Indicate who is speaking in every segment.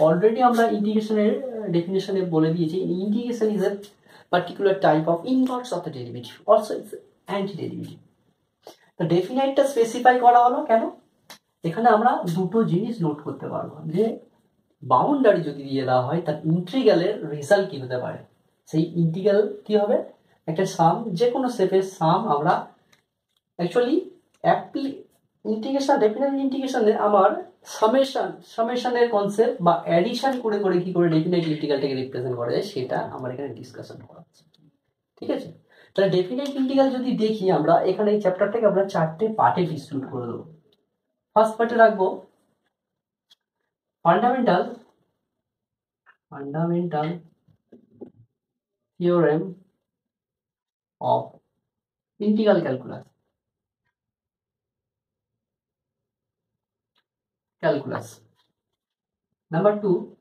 Speaker 1: Already আমরা ইন্টিগ্রেশনের ডেফিনেশনে বলে দিয়েছি, integration is a particular type of inverse of the derivative, also it's anti derivative. তো ডেফিনাইটটা স্পেসিফাই করা হলো কেন? এখানে আমরা দুটো জিনিস নোট করতে পারবো, যে বাউন্ডারি যদি দিয়ে দেওয়া হয় তার ইন্টিগ্রালের রেজাল্ট কি হতে পারে। সেই ইন্টিগ্রাল কি হবে? একটা সাম, যে কোনো শেপের সাম আমরা অ্যাকচুয়ালি ইন্টিগ্রেশন, ডেফিনাইট ইন্টিগ্রেশনে আমার সামেশনের কনসেপ্ট বা অ্যাডিশন করে করে কি করে ডেফিনাইট ইন্টিগ্রালটাকে রিপ্রেজেন্ট করা যায় সেটা আমার এখানে ডিসকাশন করা হচ্ছে। ঠিক আছে, তাহলে ডেফিনাইট ইন্টিগ্রাল যদি দেখি আমরা, এখানে এই চ্যাপ্টারটাকে আমরা 4টে পার্টে ডিস্ট্রিবিউট করে দেবো। ফার্স্ট পার্টে রাখবো fundamental theorem of integral calculus. Number 2,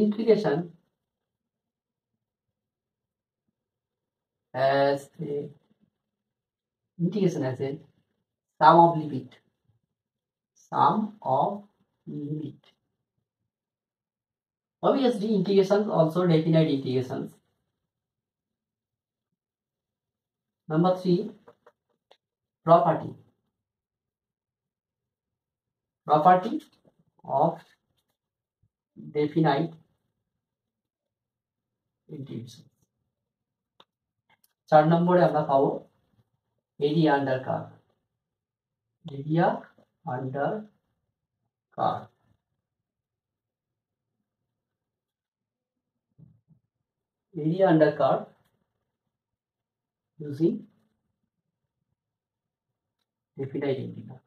Speaker 1: integration as a sum of limit. Obviously, integrations also definite integrations. Number 3, property of definite integration. 4 নম্বরে আমরা পাবো area under curve. Area under curve using definite integral.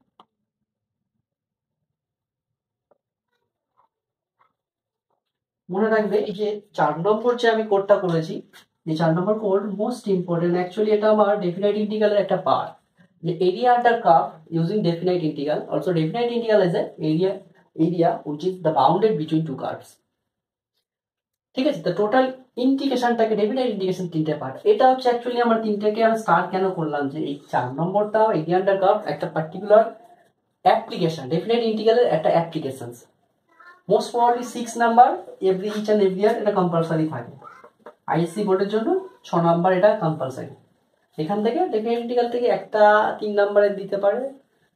Speaker 1: মনে রাখবে এই যে 4 নম্বর যে আমি কোডটা করেছি, এই 4 নম্বর কোড মোস্ট ইম্পর্টেন্ট। অ্যাকচুয়ালি এটা আমার ডেফিনাইট ইন্টিগ্রালের একটা পার্ট, যে area under curve using definite integral. Also definite integral is area which is the bounded between two curves. ঠিক আছে, তো টোটাল ইন্টিগ্রেশনটাকে ডেফিনাইট ইন্টিগ্রেশন 3টে পার্ট। এটা হচ্ছে অ্যাকচুয়ালি আমার 3টাকে আমি স্টার্ট কেন করলাম, যে এই 4 নম্বরটা এরিয়া আন্ডার কার্ভ একটা পার্টিকুলার অ্যাপ্লিকেশন, ডেফিনাইট ইন্টিগ্রালের একটা application. Most probably 6 number each and every year এটা কম্পালসারি থাকে। আইএসসি বোর্ডের জন্য 6 নাম্বার এটা কম্পালসারি। এখান থেকে ডেফিনাইট ইন্টিগ্রাল থেকে একটা 3 নাম্বারের দিতে পারে,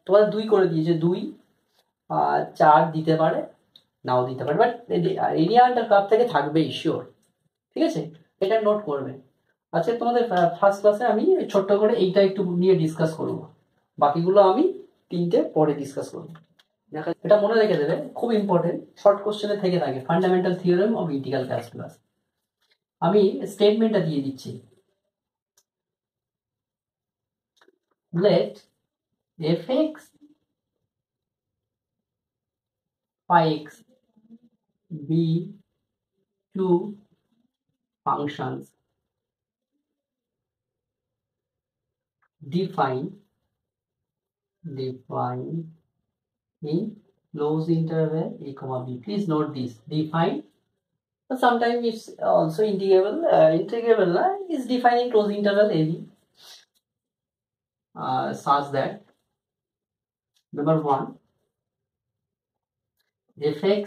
Speaker 1: তোমাদের 2 করে দিয়েছে, 2 4 দিতে পারে, নাও দিতে পারে, বাট এরিয়া আন্ডার কার্ভ থেকে থাকবেই শিওর। ঠিক আছে, এটা নোট করবে। আচ্ছা, তোমাদের ফার্স্ট ক্লাসে আমি ছোট্ট করে এইটা একটু নিয়ে ডিসকাস করব, বাকিগুলো আমি 3টে পরে ডিসকাস করব। এটা মনে রেখে দেবে, খুব ইম্পর্টেন্ট, শর্ট কোশ্চেনে থেকে থাকে। Fundamental theorem of integral calculus. আমি স্টেটমেন্টটা দিয়ে দিচ্ছি। let fx phi x be two functions defined in closed interval a comma b. Please note this, defined, but sometimes it's also integrable. Integrable is defined in closed interval a b, such that number 1, fx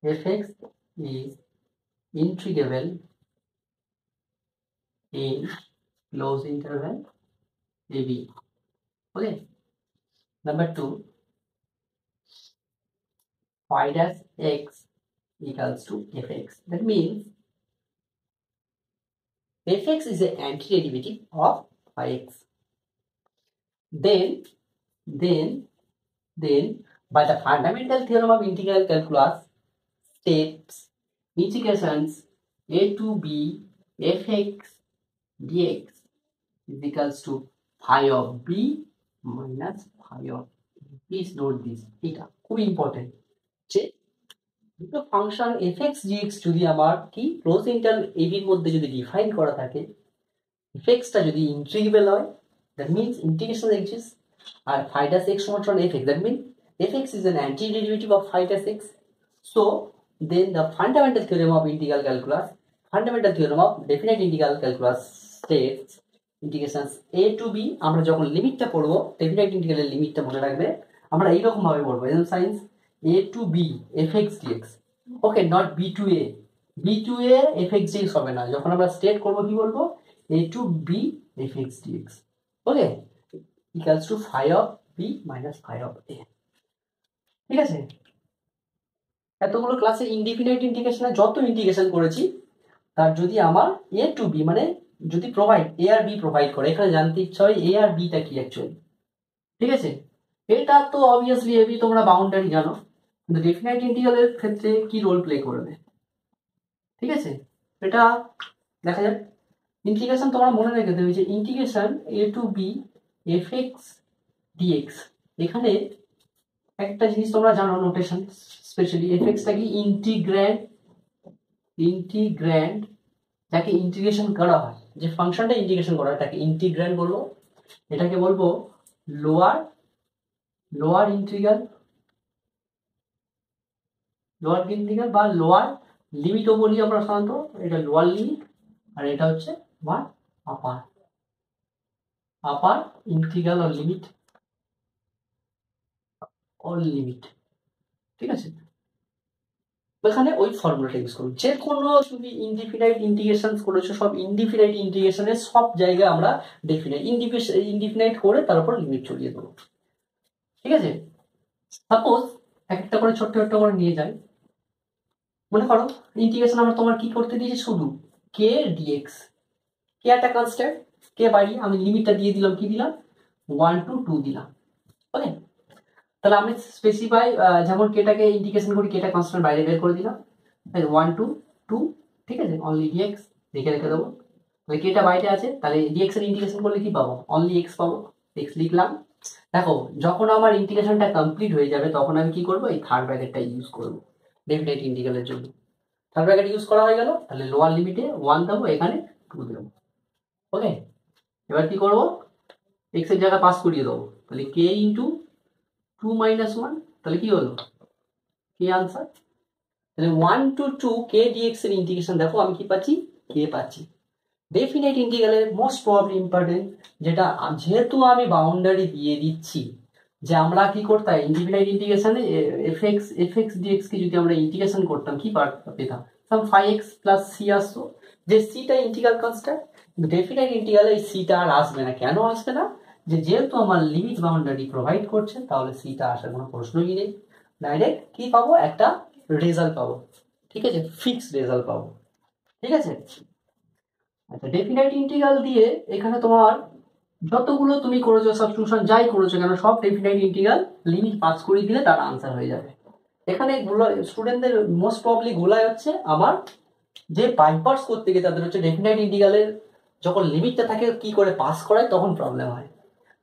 Speaker 1: is integrable in closed interval ab. Okay. Number 2, phi dash x equals to fx. That means fx is an antiderivative of phi x. Then by the fundamental theorem of integral calculus states integrations a to b fx dx is equals to phi of b minus phi of a. Please note this, এটা খুব important, যে দুটো function fx dx যদি আমার কি close interval ab এর মধ্যে যদি ডিফাইন করা থাকে, fxটা যদি ইন্টিগ্রেবল হয়, that means integration exists, আর phi dash x সমান fx, that means fx is an antiderivative of phi dash x. So then the fundamental theorem of integral calculus, fundamental theorem of definite integral calculus states integration A to B আমরা যখন লিমিটটা পড়বো definite ইন্টিগ্রালের লিমিটটা মনে রাখবে আমরা এইরকম ভাবে পড়বো এজেন্ট সাইন্স a to B F x d x okay not b to a f x d x হবে না যখন আমরা স্টেট করবো কি বলবো a to B F x d x okay equals to phi of b minus phi of a ঠিক আছে এতগুলো ক্লাসে ইনডিফিনাইট ইন্টিগ্রেশনে যত ইন্টিগ্রেশন করেছি তার যদি আমার এ টু বি মানে যদি প্রোভাইড এ আর বি প্রোভাইড করে এখানে জানতে ইচ্ছা হয় এ আর বিটা কি অ্যাকচুয়ালি ঠিক আছে এটা তো অবভিয়াসলি এবি তোমরা বাউন্ডারি জানো কিন্তু ডেফিনাইট ইন্টিগ্রালের ক্ষেত্রে কি রোল প্লে করবে ঠিক আছে এটা দেখা যাক ইন্টিগ্রেশন তোমরা মনে রেখে দেবে যে integration A to B F x DX এখানে একটা জিনিস তোমরা জানো নোটেশন স্পেশালি এফ এক্সটা কি ইন্টিগ্র্যান্ড যাকে ইন্টিগ্রেশন করা হয় যে ফাংশনটা ইন্টিগ্রেশন করা হয় তাকে ইন্টিগ্র্যান্ড বলবো এটাকে বলবো লোয়ার ইন্টিগ্রাল বা লোয়ার লিমিটও বলি আমরা সাধারণত এটা লোয়ার লিমিট আর এটা হচ্ছে আমার আপার ইন্টিগ্রাল অর লিমিট ঠিক আছে এখানে ওই ফর্মুলাটা ইউজ করুন যে কোনো তুমি ইনডিফিনাইট ইন্টিগ্রেশন করেছো সব ইনডিফিনাইট ইন্টিগ্রেশনের সব জায়গায় আমরা ইনডিফিনাইট করে তারপর লিমিট চলিয়ে দেবো ঠিক আছে সাপোজ একটা করে ছোট্ট করে নিয়ে যাই মনে করো ইন্টিগ্রেশন আমরা তোমার কি করতে দিয়েছি শুধু কে ডিএক্স কে একটা কনস্ট্যান্ট কে বাড়ি আমি লিমিটটা দিয়ে দিলাম কি দিলাম 1 to 2 দিলাম ওকে তাহলে আমি স্পেসিফাই যেমন কেটাকে ইন্টিগ্রেশন করি কেটা কনস্ট্যান্ট বাইরে বের করে দিলাম 1 to 2 ঠিক আছে অনলি ডিএক্স রেখে দেবো তাহলে কেটা বাইরে আছে তাহলে ডিএক্স এর ইন্টিগ্রেশন করলে কি পাবো অনলি এক্স পাবো এক্স লিখলাম দেখো যখন আমার ইন্টিগ্রেশনটা কমপ্লিট হয়ে যাবে তখন আমি কি করবো এই থার্ড ব্র্যাকেটটা ইউজ করবো ডেফিনাইট ইন্টিগ্রালের জন্য থার্ড ব্র্যাকেট ইউজ করা হয়ে গেল তাহলে লোয়ার লিমিটে 1 দেবো এখানে 2 দেবো ওকে এবার কি করবো এক্স এর জায়গায় পাস করিয়ে দেবো তাহলে কে ইন্টু 2 minus 1 তাহলে কি হলো কি আনসার তাহলে 1 to 2 কে ডিএক্স এর ইন্টিগ্রেশন দেখো আমি কি পাচ্ছি কে পাচ্ছি ডেফিনাইট ইন্টিগ্রালের মোস্ট প্রবাবলি ইম্পর্টেন্ট যেটা যেহেতু আমি বাউন্ডারি দিয়ে দিচ্ছি যে আমরা কি করতাম ইনডিফিনাইট ইন্টিগ্রেশনে এফ এক্স ডিএক্স কে যদি আমরা ইন্টিগ্রেশন করতাম কি পেতাম সাম 5x প্লাস সি আসতো যে সিটা ইন্টিগ্রাল কনস্ট্যান্ট ডেফিনাইট ইন্টিগ্রালে এই সিটা আর আসবে না কেন আসবে না যেহেতু আমার লিমিট বাউন্ডারি প্রোভাইড করছে তাহলে সিটা আসার কোনো প্রশ্নই নেই ডাইরেক্ট কি পাবো একটা রেজাল্ট পাবো ঠিক আছে ফিক্স রেজাল্ট পাবো ঠিক আছে আচ্ছা ডেফিনাইট ইন্টিগ্রাল দিয়ে এখানে তোমার যতগুলো তুমি করেছো সাবস্টিটিউশন যাই করেছো কেন সব ডেফিনাইট ইন্টিগ্রাল লিমিট পাস করে দিলে তার আনসার হয়ে যাবে এখানে স্টুডেন্টদের মোস্ট প্রবলি গোলায় হচ্ছে আমার যে বাইপার্স করতে গিয়ে তাদের হচ্ছে ডেফিনাইট ইন্টিগ্রালের যখন লিমিটটা থাকে কি করে পাস করায় তখন প্রবলেম হয়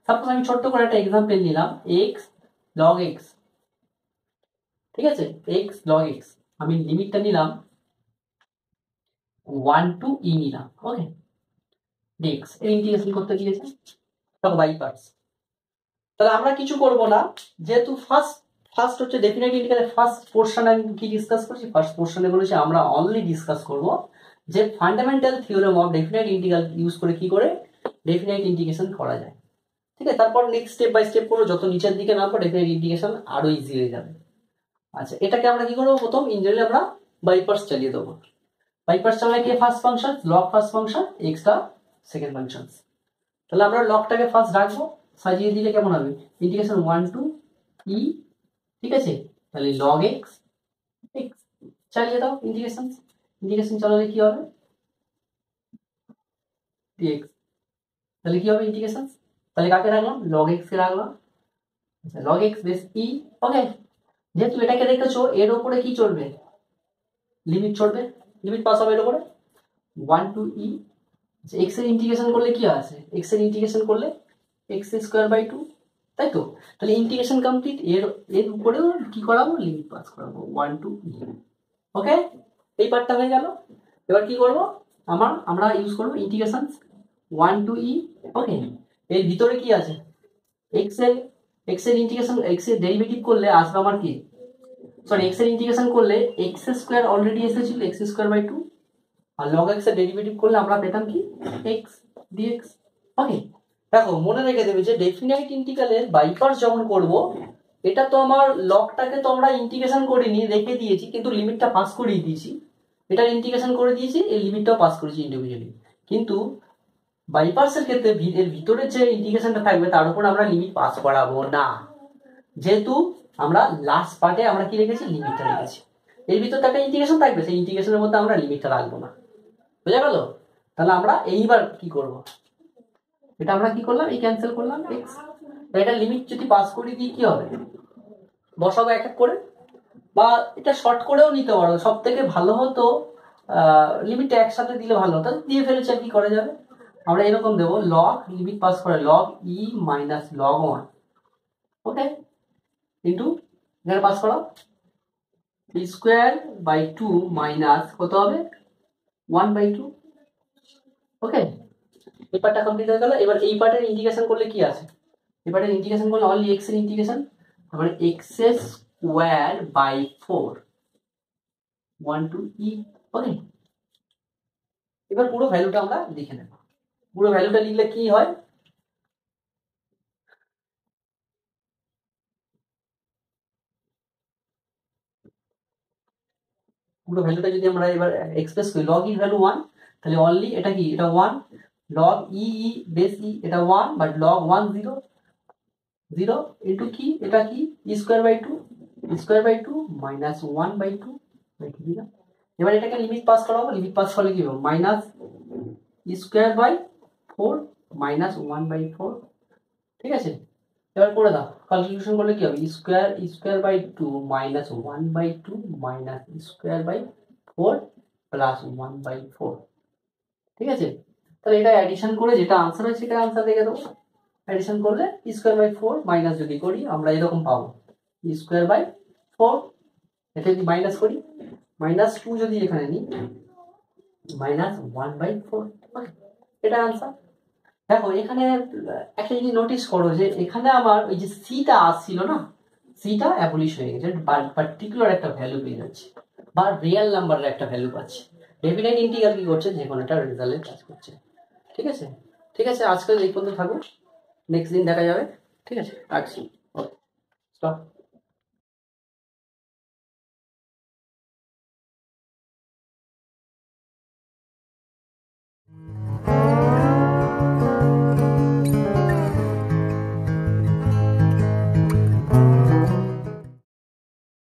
Speaker 1: সাপোজ আমি ছোট্ট করে একটা এক্সাম্পল নিলাম এক্স লগ এক্স ঠিক আছে এক্স লগ এক্স আমি লিমিটটা নিলাম 1 to e নিলাম ওকে ডিএক্স এর ইন্টিগ্রেশন করতে গিয়েছে তখন বাই পার্টস তাহলে আমরা কিছু করব না যেহেতু ফার্স্ট হচ্ছে ডেফিনাইট ইন্টিগ্রালের ফার্স্ট পোরশন আমি কি ডিসকাস করছি ফার্স্ট পোরশনে বলেছি আমরা অনলি ডিসকাস করব যে fundamental theorem of definite integral use করে কি করে ডেফিনাইট ইন্টিগ্রেশন করা যায় ঠিক আছে তারপর নেক্সট স্টেপ বাই স্টেপ করবো যত নিচের দিকে নামবো ডেফিনাইট ইন্টিগ্রেশন আরো ইজি হয়ে যাবে আচ্ছা এটাকে আমরা কি করবো প্রথম ইনজেনারেলি আমরা বাইপার্স চালিয়ে দেবো বাইপার্স চালায় কি first function log first function extra second function তাহলে আমরা লগটাকে ফার্স্ট রাখবো সাজিয়ে দিলে কেমন হবে ইন্টিগ্রেশন 1 to e ঠিক আছে তাহলে log x x চালিয়ে দাও ইন্টিগ্রেশন চালালে কি হবে dx তাহলে কি হবে ইন্টিগ্রেশন তাহলে কাকে রাখলাম log x কে রাখলাম আচ্ছা log x বেস e ওকে যেহেতু এটাকে রেখেছো এর উপরে কি চলবে লিমিট চলবে লিমিট পাস হবে এর উপরে 1 to e x এর ইন্টিগ্রেশন করলে কি আসে x এর ইন্টিগ্রেশন করলে x স্কয়ার বাই 2 তাই তো তাহলে ইন্টিগ্রেশন কমপ্লিট এর উপরেও কি করাবো লিমিট পাস করাবো 1 to e ওকে এই পার্টটা হয়ে গেল এবার কি করব আমরা ইউজ করব ইন্টিগ্রেশন 1 to e ওকে এর ভিতরে কি আছে x এর ইন্টিগ্রেশন x এর ডেরিভেটিভ করলে আসবে আমার কি সরি x এর ইন্টিগ্রেশন করলে x স্কয়ার অলরেডি এসেছিল x স্কয়ার বাই 2 আর log x এর ডেরিভেটিভ করলে আমরা পেতাম কি x dx ওকে, দেখো মনে রেখে দেবে যে ডেফিনাইট ইন্টিগ্রালের বাই পার্টস যখন করব, এটা তো আমার লগটাকে তো আমরা ইন্টিগ্রেশন করিনি, রেখে দিয়েছি, কিন্তু লিমিটটা পাস করিয়ে দিয়েছি। এটা ইন্টিগ্রেশন করে দিয়েছি, এই লিমিটটাও পাস করেছি ইন্ডিভিজুয়ালি। কিন্তু বাই পার্টসের ক্ষেত্রে এর ভিতরে যে ইন্টিগ্রেশনটা থাকবে তার উপর আমরা লিমিট পাস করাবো না, যেহেতু আমরা লাস্ট পার্টে আমরা কি রেখেছি, লিমিটটা রেখেছি। এর ভিতরে একটা ইন্টিগ্রেশন থাকবে, সেই ইন্টিগ্রেশনের মধ্যে আমরা লিমিটটা রাখবো না। বুঝা গেল? তাহলে আমরা এইবার কি করব, এটা আমরা কি করলাম, এই ক্যান্সেল করলাম এক্স, এটা লিমিট যদি পাস করে দিই কি হবে, বসাবো এক এক করে, বা এটা শর্ট করেও নিতে পারো, সব থেকে ভালো হতো লিমিটটা একসাথে দিলে ভালো হতো। দিয়ে ফেলেছি, আর কি করা যাবে, আমরা এরকম দেবো লগ লিমিট পাস করে লগ ই মাইনাস লগ 1, ওকে, ইন্টু এখানে পাস করো বি স্কোয়ার বাই 2 মাইনাস কত হবে 1/2, ওকে। এই পার্টটা কমপ্লিট হয়ে গেল। এবার এই পার্টের ইন্টিগ্রেশন করলে কি আছে, এই পার্টের ইন্টিগ্রেশন করলে অনলি এক্স এর ইন্টিগ্রেশন, তারপরে x square by 4 1 to e, okay. এবার পুরো ভ্যালুটা আমরা লিখে নেব। পুরো ভ্যালুটা লিখলে কি হয়, পুরো ভ্যালুটা যদি আমরা এবার এক্সপ্রেস করি, লগ ই ভ্যালু 1, তাহলে অনলি এটা কি, এটা 1, লগ ই ই বেস ই এটা 1, বাট লগ 1 0 0 ইনটু কি, এটা কি E square by 2, E square by 2 minus 1/2 লিখে দিলাম। এবার এটাকে লিমিট পাস করাবো, লিমিট পাস করলে কি হবে, minus E square by 4 minus 1/4, ঠিক আছে। এবার করে দাও, ক্যালকুলেশন করলে কি হবে, E square by 2 minus 1/2 minus E square by 4 plus 1/4, ঠিক আছে। তাহলে এটা অ্যাডিশন করে যেটা আনসার হয় সেটা আনসার রেখে দেবো। অ্যাডিশন করলে ই স্কয়ার বাই 4 মাইনাস যদি করি আমরা এরকম পাবো ই স্কয়ার বাই 4, এটা যদি মাইনাস করি মাইনাস 2 যদি এখানে নিই মাইনাস 1/4, এটা আনসার। দেখো এখানে একটা জিনিস নোটিস করো যে এখানে আমার ওই যে সিটা আসছিল না, সিটা অ্যাবলিশ হয়ে গেছে, পার্টিকুলার একটা ভ্যালু পেয়ে যাচ্ছে, বা রিয়েল নাম্বারের একটা ভ্যালু পাচ্ছে। ডেফিনাইট ইন্টিগ্রাল কি করছে, যে কোনো একটা রেজাল্টের কাজ করছে, ঠিক আছে। ঠিক আছে, আজকে এই পর্যন্ত থাকুক, নেক্সট দিন দেখা যাবে, ঠিক আছে, রাখছি, স্টপ।